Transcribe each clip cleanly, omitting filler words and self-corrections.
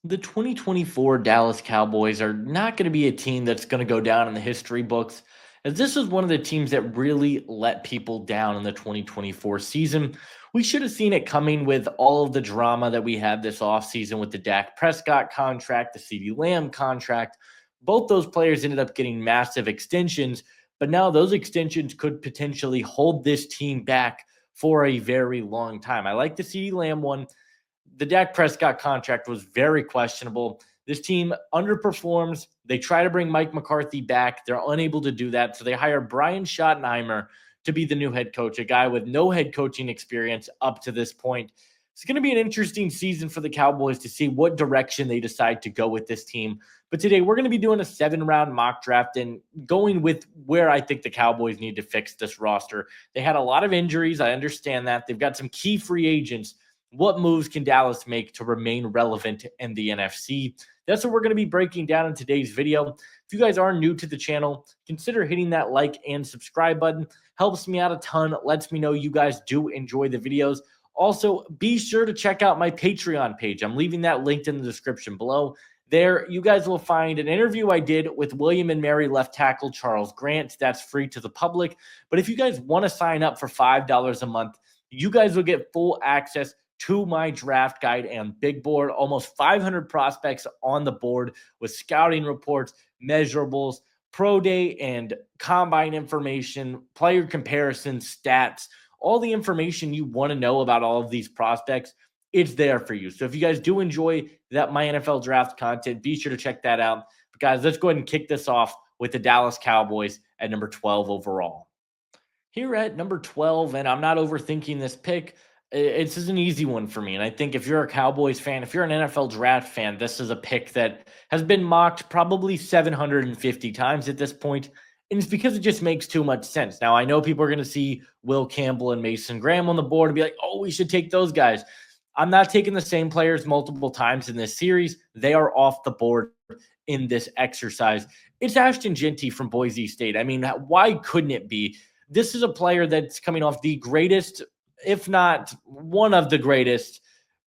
The 2024 Dallas Cowboys are not going to be a team that's going to go down in the history books, as this was one of the teams that really let people down in the 2024 season. We should have seen it coming with all of the drama that we had this offseason with the Dak Prescott contract, the CeeDee Lamb contract. Both those players ended up getting massive extensions, but now those extensions could potentially hold this team back for a very long time. I like the CeeDee Lamb one. The Dak Prescott contract was very questionable. This team underperforms. They try to bring Mike McCarthy back. They're unable to do that. So they hire Brian Schottenheimer to be the new head coach, a guy with no head coaching experience up to this point. It's going to be an interesting season for the Cowboys to see what direction they decide to go with this team. But today we're going to be doing a 7-round mock draft and going with where I think the Cowboys need to fix this roster. They had a lot of injuries. I understand that. They've got some key free agents. What moves can Dallas make to remain relevant in the NFC? That's what we're going to be breaking down in today's video. If you guys are new to the channel, consider hitting that like and subscribe button. Helps me out a ton. Lets me know you guys do enjoy the videos. Also, be sure to check out my Patreon page. I'm leaving that linked in the description below. There, you guys will find an interview I did with William and Mary left tackle Charles Grant. That's free to the public. But if you guys want to sign up for $5 a month, you guys will get full access to my draft guide and big board. Almost 500 prospects on the board with scouting reports, measurables, pro day and combine information, player comparisons, stats, all the information you want to know about all of these prospects. It's there for you. So if you guys do enjoy that my NFL draft content, be sure to check that out. But guys, let's go ahead and kick this off with the Dallas Cowboys at number 12 overall. Here at number 12, and I'm not overthinking this pick, it's an easy one for me. And I think if you're a Cowboys fan, if you're an NFL draft fan, this is a pick that has been mocked probably 750 times at this point. And it's because it just makes too much sense. Now, I know people are going to see Will Campbell and Mason Graham on the board and be like, oh, we should take those guys. I'm not taking the same players multiple times in this series. They are off the board in this exercise. It's Ashton Jeanty from Boise State. I mean, why couldn't it be? This is a player that's coming off the greatest, if not one of the greatest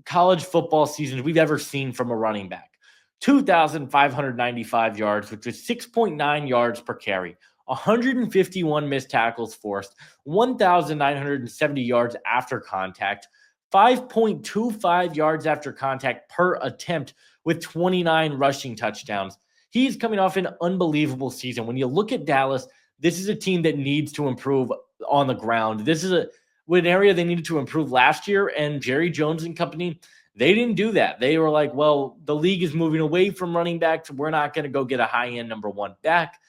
college football seasons we've ever seen from a running back. 2,595 yards, which was 6.9 yards per carry, 151 missed tackles forced, 1,970 yards after contact, 5.25 yards after contact per attempt with 29 rushing touchdowns. He's coming off an unbelievable season. When you look at Dallas, this is a team that needs to improve on the ground. This is an area they needed to improve last year, and Jerry Jones and company, they didn't do that. They were like, well, the league is moving away from running backs. We're not going to go get a high-end number one back.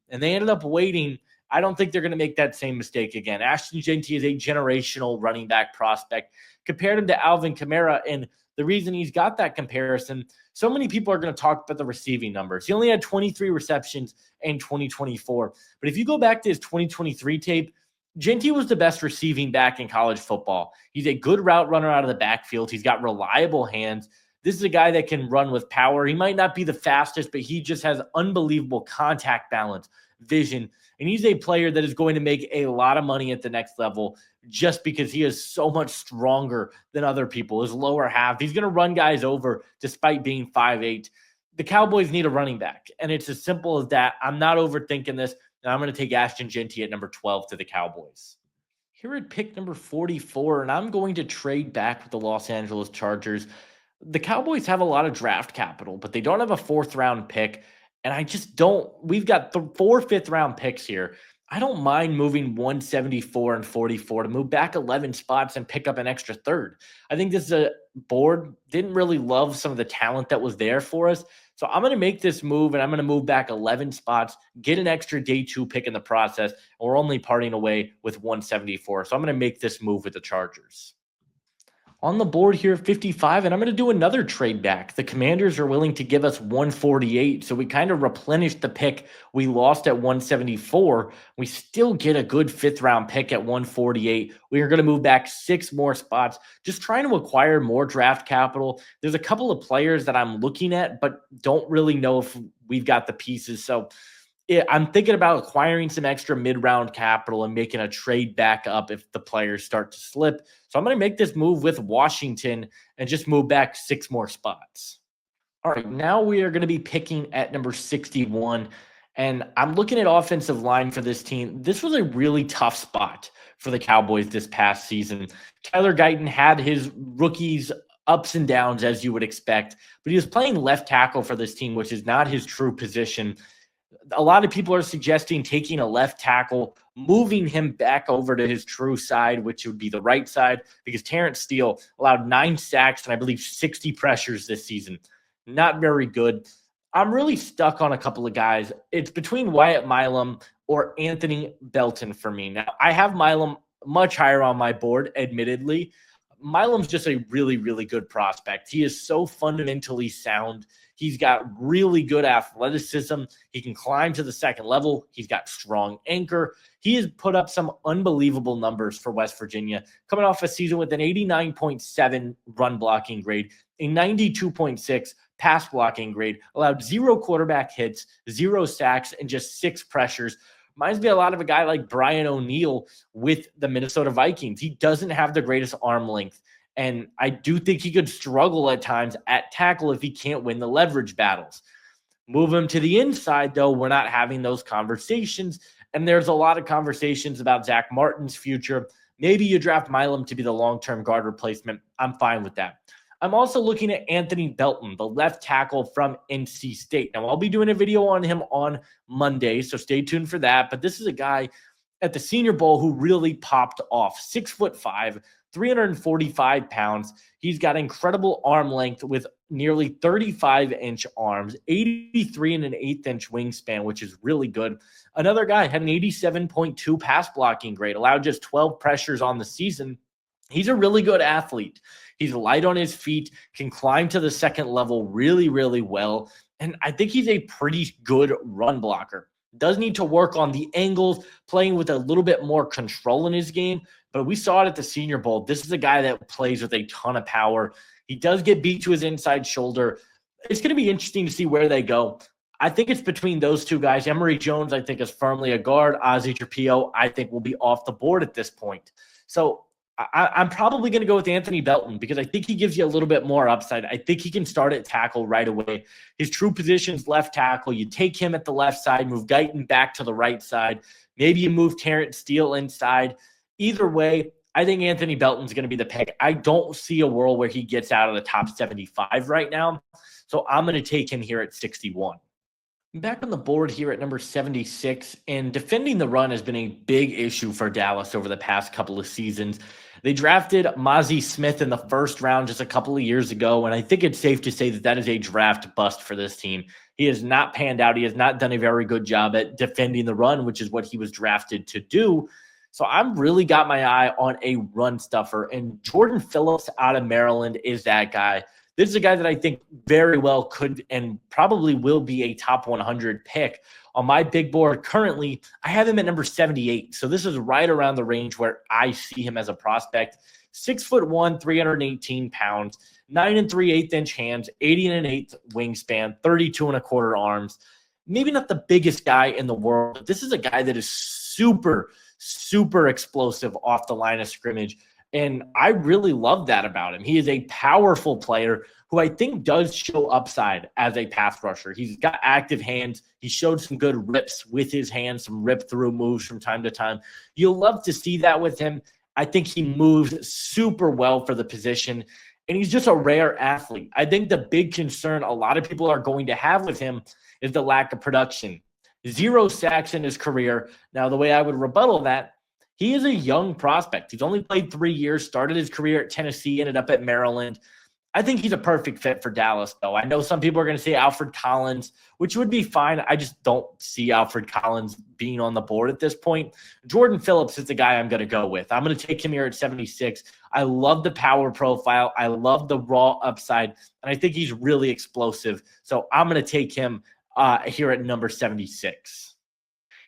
And they ended up waiting. I don't think they're going to make that same mistake again. Ashton Jeanty is a generational running back prospect. Compared him to Alvin Kamara, and the reason he's got that comparison, so many people are going to talk about the receiving numbers. He only had 23 receptions in 2024. But if you go back to his 2023 tape, Jeanty was the best receiving back in college football. He's a good route runner out of the backfield. He's got reliable hands. This is a guy that can run with power. He might not be the fastest, but he just has unbelievable contact balance, vision. And he's a player that is going to make a lot of money at the next level just because he is so much stronger than other people. His lower half, he's going to run guys over despite being 5'8". The Cowboys need a running back, and it's as simple as that. I'm not overthinking this, and I'm going to take Ashton Jeanty at number 12 to the Cowboys. Here at pick number 44, and I'm going to trade back with the Los Angeles Chargers. The Cowboys have a lot of draft capital, but they don't have a fourth-round pick, and I just don't. We've got the 4 fifth-round picks here. I don't mind moving 174 and 44 to move back 11 spots and pick up an extra third. I think this is a board didn't really love some of the talent that was there for us. So I'm going to make this move, and I'm going to move back 11 spots, get an extra day 2 pick in the process, and we're only parting away with 174. So I'm going to make this move with the Chargers. On the board here, 55, and I'm going to do another trade back. The Commanders are willing to give us 148, so we kind of replenished the pick we lost at 174. We still get a good fifth-round pick at 148. We are going to move back 6 more spots, just trying to acquire more draft capital. There's a couple of players that I'm looking at, but don't really know if we've got the pieces. So I'm thinking about acquiring some extra mid-round capital and making a trade back up if the players start to slip. So I'm going to make this move with Washington and just move back 6 more spots. All right, now we are going to be picking at number 61. And I'm looking at offensive line for this team. This was a really tough spot for the Cowboys this past season. Tyler Guyton had his rookies ups and downs, as you would expect, but he was playing left tackle for this team, which is not his true position. A lot of people are suggesting taking a left tackle, moving him back over to his true side, which would be the right side, because Terrence Steele allowed 9 sacks and I believe 60 pressures this season. Not very good. I'm really stuck on a couple of guys. It's between Wyatt Milam or Anthony Belton for me. Now, I have Milam much higher on my board, admittedly. Milam's just a really, really good prospect. He is so fundamentally sound. He's got really good athleticism. He can climb to the second level. He's got strong anchor. He has put up some unbelievable numbers for West Virginia, coming off a season with an 89.7 run blocking grade, a 92.6 pass blocking grade, allowed 0 quarterback hits, 0 sacks, and just 6 pressures. Reminds me a lot of a guy like Brian O'Neill with the Minnesota Vikings. He doesn't have the greatest arm length. And I do think he could struggle at times at tackle if he can't win the leverage battles. Move him to the inside, though, we're not having those conversations. And there's a lot of conversations about Zach Martin's future. Maybe you draft Milam to be the long-term guard replacement. I'm fine with that. I'm also looking at Anthony Belton, the left tackle from NC State. Now, I'll be doing a video on him on Monday, so stay tuned for that. But this is a guy at the Senior Bowl who really popped off. 6'5", 345 pounds. He's got incredible arm length with nearly 35-inch arms, 83 and an 1/8-inch wingspan, which is really good. Another guy had an 87.2 pass blocking grade, allowed just 12 pressures on the season. He's a really good athlete. He's light on his feet, can climb to the second level really, really well. And I think he's a pretty good run blocker. Does need to work on the angles, playing with a little bit more control in his game. But we saw it at the Senior Bowl. This is a guy that plays with a ton of power. He does get beat to his inside shoulder. It's going to be interesting to see where they go. I think it's between those two guys. Emory Jones, I think, is firmly a guard. Ozzie Trapillo, I think, will be off the board at this point. So I'm probably going to go with Anthony Belton because I think he gives you a little bit more upside. I think he can start at tackle right away. His true position is left tackle. You take him at the left side, move Guyton back to the right side. Maybe you move Terrence Steele inside. Either way, I think Anthony Belton's going to be the pick. I don't see a world where he gets out of the top 75 right now. So I'm going to take him here at 61. Back on the board here at number 76, and defending the run has been a big issue for Dallas over the past couple of seasons. They drafted Mozzie Smith in the first round just a couple of years ago, and I think it's safe to say that that is a draft bust for this team. He has not panned out. He has not done a very good job at defending the run, which is what he was drafted to do. So I'm really got my eye on a run stuffer, and Jordan Phillips out of Maryland is that guy. This is a guy that I think very well could and probably will be a top 100 pick. On my big board currently, I have him at number 78. So this is right around the range where I see him as a prospect. 6'1", 318 pounds, 9 3/8-inch hands, 80 1/8 wingspan, 32 1/4 arms. Maybe not the biggest guy in the world, but this is a guy that is super, super explosive off the line of scrimmage. And I really love that about him. He is a powerful player who I think does show upside as a pass rusher. He's got active hands. He showed some good rips with his hands, some rip-through moves from time to time. You'll love to see that with him. I think he moves super well for the position, and he's just a rare athlete. I think the big concern a lot of people are going to have with him is the lack of production. 0 sacks in his career. Now, the way I would rebuttal that, he is a young prospect. He's only played 3 years, started his career at Tennessee, ended up at Maryland. I think he's a perfect fit for Dallas, though. I know some people are going to say Alfred Collins, which would be fine. I just don't see Alfred Collins being on the board at this point. Jordan Phillips is the guy I'm going to go with. I'm going to take him here at 76. I love the power profile. I love the raw upside, and I think he's really explosive. So I'm going to take him here at number 76.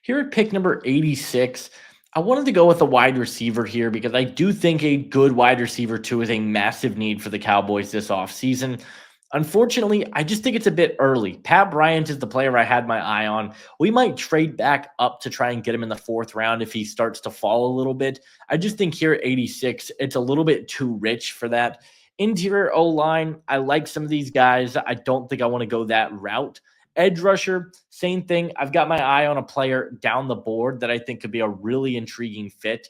Here at pick number 86, I wanted to go with a wide receiver here because I do think a good wide receiver too is a massive need for the Cowboys this offseason. Unfortunately, I just think it's a bit early. Pat Bryant is the player I had my eye on. We might trade back up to try and get him in the 4th round if he starts to fall a little bit. I just think here at 86, it's a little bit too rich for that. Interior O line, I like some of these guys. I don't think I want to go that route. Edge rusher, same thing. I've got my eye on a player down the board that I think could be a really intriguing fit.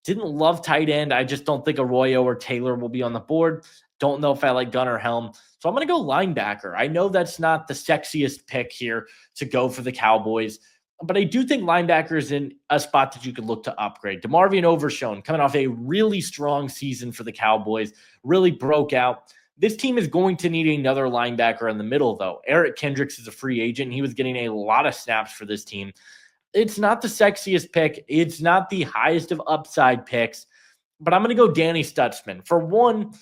Didn't love tight end. I just don't think Arroyo or Taylor will be on the board. Don't know if I like Gunnar Helm. So I'm going to go linebacker. I know that's not the sexiest pick here to go for the Cowboys, but I do think linebacker is in a spot that you could look to upgrade. DeMarvion Overshone coming off a really strong season for the Cowboys, really broke out. This team is going to need another linebacker in the middle, though. Eric Kendricks is a free agent. He was getting a lot of snaps for this team. It's not the sexiest pick. It's not the highest of upside picks, but I'm going to go Danny Stutzman. For one,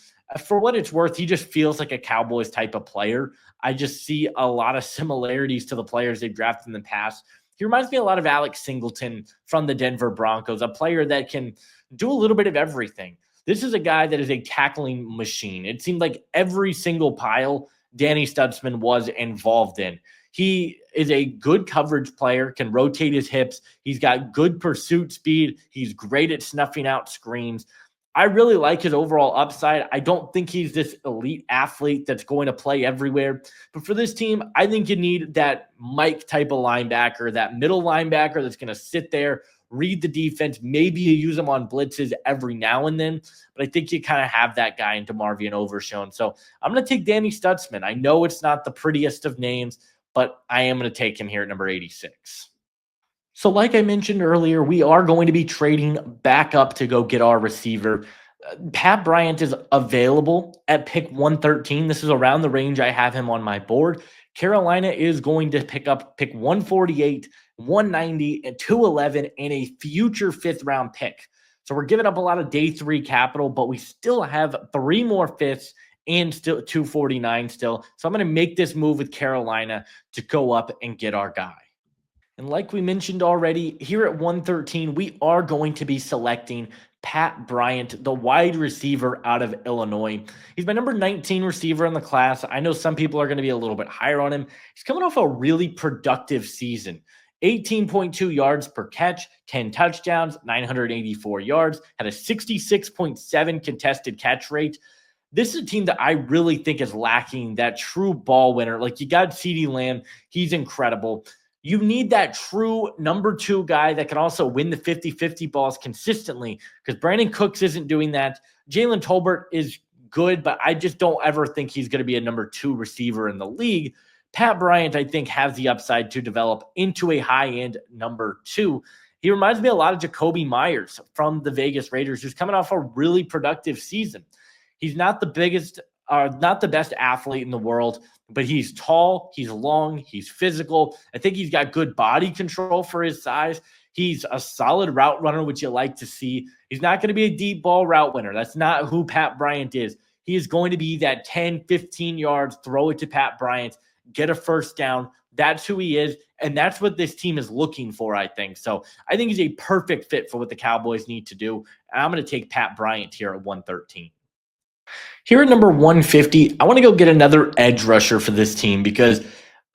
for what it's worth, he just feels like a Cowboys type of player. I just see a lot of similarities to the players they've drafted in the past. He reminds me a lot of Alex Singleton from the Denver Broncos, a player that can do a little bit of everything. This is a guy that is a tackling machine. It seemed like every single pile Danny Stutzman was involved in. He is a good coverage player, can rotate his hips. He's got good pursuit speed. He's great at snuffing out screens. I really like his overall upside. I don't think he's this elite athlete that's going to play everywhere. But for this team, I think you need that Mike type of linebacker, that middle linebacker that's going to sit there, read the defense. Maybe you use him on blitzes every now and then. But I think you kind of have that guy in DeMarvion Overshone. So I'm going to take Danny Stutzman. I know it's not the prettiest of names, but I am going to take him here at number 86. So, like I mentioned earlier, we are going to be trading back up to go get our receiver. Pat Bryant is available at pick 113. This is around the range I have him on my board. Carolina is going to pick up pick 148, 190, and 211, and a future fifth round pick. So we're giving up a lot of day three capital, but we still have three more fifths and still 249 still. So I'm going to make this move with Carolina to go up and get our guy. And like we mentioned already, here at 113, we are going to be selecting Pat Bryant, the wide receiver out of Illinois. He's my number 19 receiver in the class. I know some people are going to be a little bit higher on him. He's coming off a really productive season. 18.2 yards per catch, 10 touchdowns, 984 yards, had a 66.7 contested catch rate. This is a team that I really think is lacking that true ball winner. Like, you got CeeDee Lamb. He's incredible. You need that true number two guy that can also win the 50-50 balls consistently, because Brandon Cooks isn't doing that. Jalen Tolbert is good, but I just don't ever think he's going to be a number two receiver in the league. Pat Bryant, I think, has the upside to develop into a high-end number two. He reminds me a lot of Jacoby Myers from the Vegas Raiders, who's coming off a really productive season. He's not the biggest, not the best athlete in the world, but he's tall, he's long, he's physical. I think he's got good body control for his size. He's a solid route runner, which you like to see. He's not going to be a deep ball route winner. That's not who Pat Bryant is. He is going to be that 10, 15 yards, throw it to Pat Bryant, get a first down. That's who he is, and that's what this team is looking for, I think. So I think he's a perfect fit for what the Cowboys need to do, and I'm going to take Pat Bryant here at 113. Here at number 150, I want to go get another edge rusher for this team, because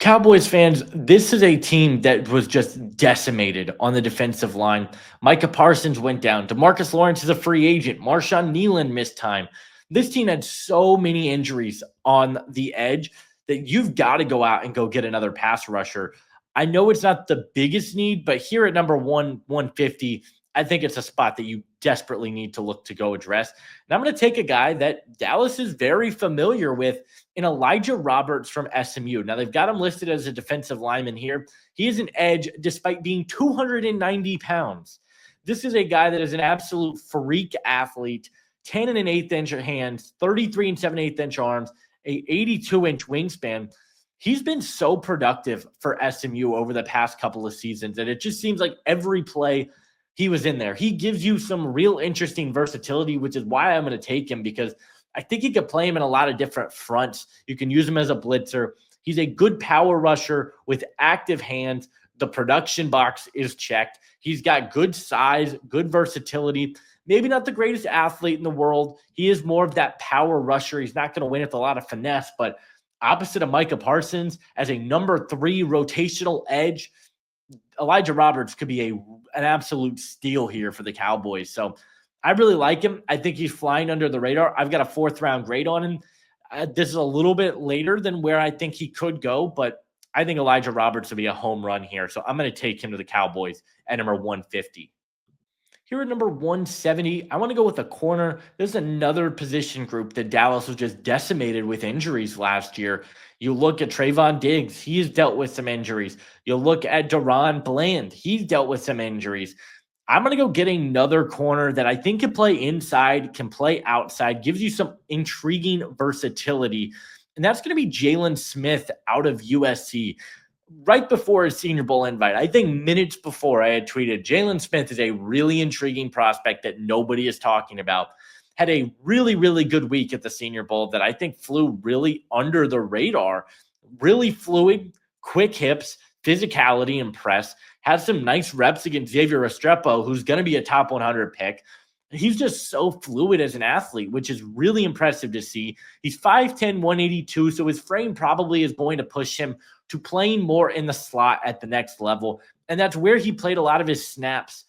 Cowboys fans, this is a team that was just decimated on the defensive line. Micah Parsons went down. DeMarcus Lawrence is a free agent. Marshawn Kneeland missed time. This team had so many injuries on the edge that you've got to go out and go get another pass rusher. I know it's not the biggest need, but here at number 150, I think it's a spot that you desperately need to look to go address. And I'm going to take a guy that Dallas is very familiar with in Elijah Roberts from SMU. Now, they've got him listed as a defensive lineman here. He is an edge despite being 290 pounds. This is a guy that is an absolute freak athlete, 10 and an eighth inch hands, 33 and 7/8 inch arms, a 82-inch wingspan. He's been so productive for SMU over the past couple of seasons, and it just seems like every play he was in there. He gives you some real interesting versatility, which is why I'm going to take him, because I think you could play him in a lot of different fronts. You can use him as a blitzer. He's a good power rusher with active hands. The production box is checked. He's got good size, good versatility. Maybe not the greatest athlete in the world. He is more of that power rusher. He's not going to win with a lot of finesse, but opposite of Micah Parsons as a number 3 rotational edge, Elijah Roberts could be an absolute steal here for the Cowboys. So I really like him. I think he's flying under the radar. I've got a 4th-round grade on him. This is a little bit later than where I think he could go, but I think Elijah Roberts will be a home run here. So I'm going to take him to the Cowboys at number 150. Here at number 170, I want to go with a corner. There's another position group that Dallas was just decimated with injuries last year. You look at Trayvon Diggs, he's dealt with some injuries. You look at Deron Bland, he's dealt with some injuries. I'm going to go get another corner that I think can play inside, can play outside, gives you some intriguing versatility. And that's going to be Jalen Smith out of USC. Right before his Senior Bowl invite, I think minutes before, I had tweeted, Jalen Smith is a really intriguing prospect that nobody is talking about. Had a really, really good week at the Senior Bowl that I think flew really under the radar. Really fluid, quick hips, physicality, and press. Had some nice reps against Xavier Restrepo, who's going to be a top 100 pick. He's just so fluid as an athlete, which is really impressive to see. He's 5'10", 182, so his frame probably is going to push him to playing more in the slot at the next level. And that's where he played a lot of his snaps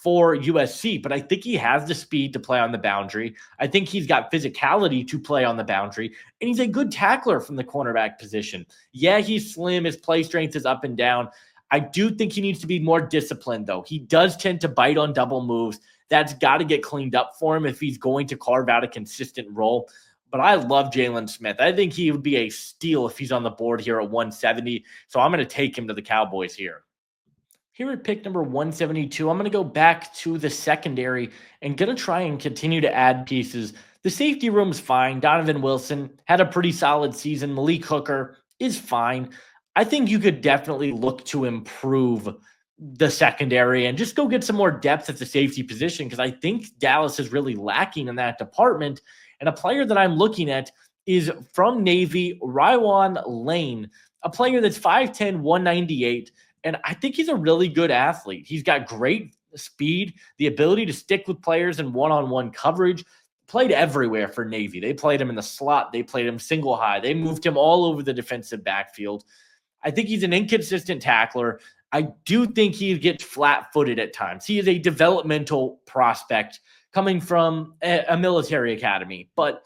for USC. But I think he has the speed to play on the boundary. I think he's got physicality to play on the boundary. And he's a good tackler from the cornerback position. Yeah, he's slim. His play strength is up and down. I do think he needs to be more disciplined, though. He does tend to bite on double moves. That's got to get cleaned up for him if he's going to carve out a consistent role. But I love Jalen Smith. I think he would be a steal if he's on the board here at 170. So I'm going to take him to the Cowboys here. Here at pick number 172, I'm going to go back to the secondary and going to try and continue to add pieces. The safety room's fine. Donovan Wilson had a pretty solid season. Malik Hooker is fine. I think you could definitely look to improve the secondary and just go get some more depth at the safety position, because I think Dallas is really lacking in that department. And a player that I'm looking at is from Navy, Rywan Lane, a player that's 5'10", 198. And I think he's a really good athlete. He's got great speed, the ability to stick with players in one-on-one coverage. Played everywhere for Navy. They played him in the slot. They played him single high. They moved him all over the defensive backfield. I think he's an inconsistent tackler. I do think he gets flat-footed at times. He is a developmental prospect coming from a military academy. But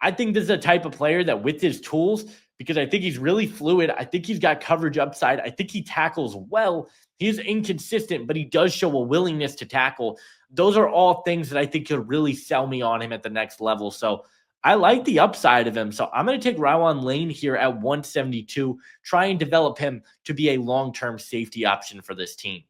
I think this is a type of player that with his tools, because I think he's really fluid, I think he's got coverage upside, I think he tackles well. He is inconsistent, but he does show a willingness to tackle. Those are all things that I think could really sell me on him at the next level. So I like the upside of him. So I'm going to take Rywan Lane here at 172, try and develop him to be a long-term safety option for this team.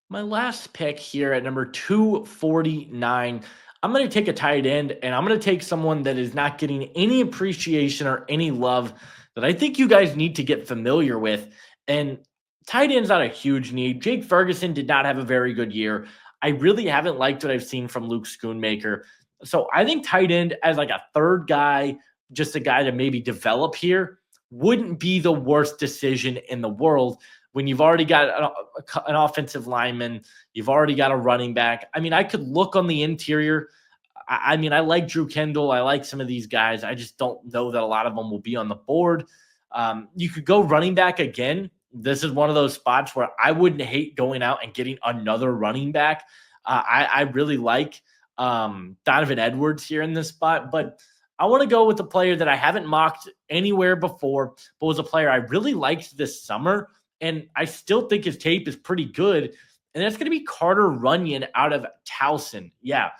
My last pick here at number 249, I'm going to take a tight end, and I'm going to take someone that is not getting any appreciation or any love that I think you guys need to get familiar with. And tight end's not a huge need. Jake Ferguson did not have a very good year. I really haven't liked what I've seen from Luke Schoonmaker. So I think tight end as like a third guy, just a guy to maybe develop here, wouldn't be the worst decision in the world when you've already got an offensive lineman, you've already got a running back. I mean, I could look on the interior. I mean, I like Drew Kendall. I like some of these guys. I just don't know that a lot of them will be on the board. You could go running back again. This is one of those spots where I wouldn't hate going out and getting another running back. I really like Donovan Edwards here in this spot, but I want to go with a player that I haven't mocked anywhere before, but was a player I really liked this summer, and I still think his tape is pretty good, and that's going to be Carter Runyon out of Towson. Yeah,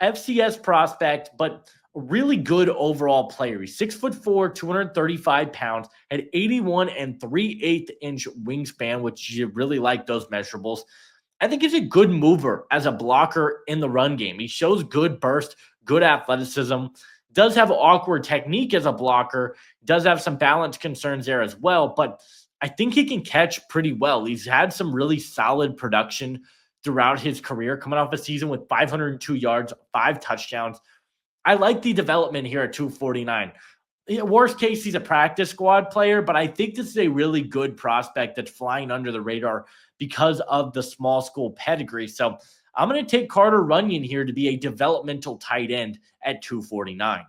FCS prospect, but a really good overall player. He's 6'4", 235 pounds, had 81 3/8 inch wingspan, which you really like those measurables. I think he's a good mover as a blocker in the run game. He shows good burst, good athleticism, does have awkward technique as a blocker, does have some balance concerns there as well, but I think he can catch pretty well. He's had some really solid production throughout his career, coming off a season with 502 yards, 5 touchdowns. I like the development here at 249. Worst case, he's a practice squad player, but I think this is a really good prospect that's flying under the radar because of the small school pedigree. So I'm going to take Carter Runyon here to be a developmental tight end at 249.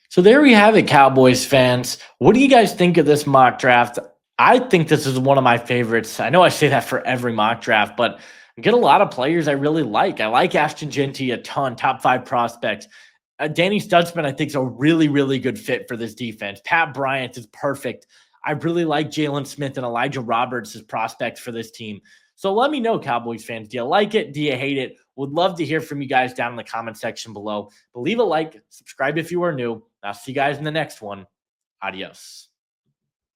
So there we have it, Cowboys fans. What do you guys think of this mock draft? I think this is one of my favorites. I know I say that for every mock draft, but Get a lot of players I really like. I like Ashton Genty a ton, top 5 prospects. Danny Stutzman, I think, is a really, really good fit for this defense. Pat Bryant is perfect. I really like Jalen Smith and Elijah Roberts as prospects for this team. So let me know, Cowboys fans. Do you like it? Do you hate it? Would love to hear from you guys down in the comment section below. But leave a like, subscribe if you are new. I'll see you guys in the next one. Adios.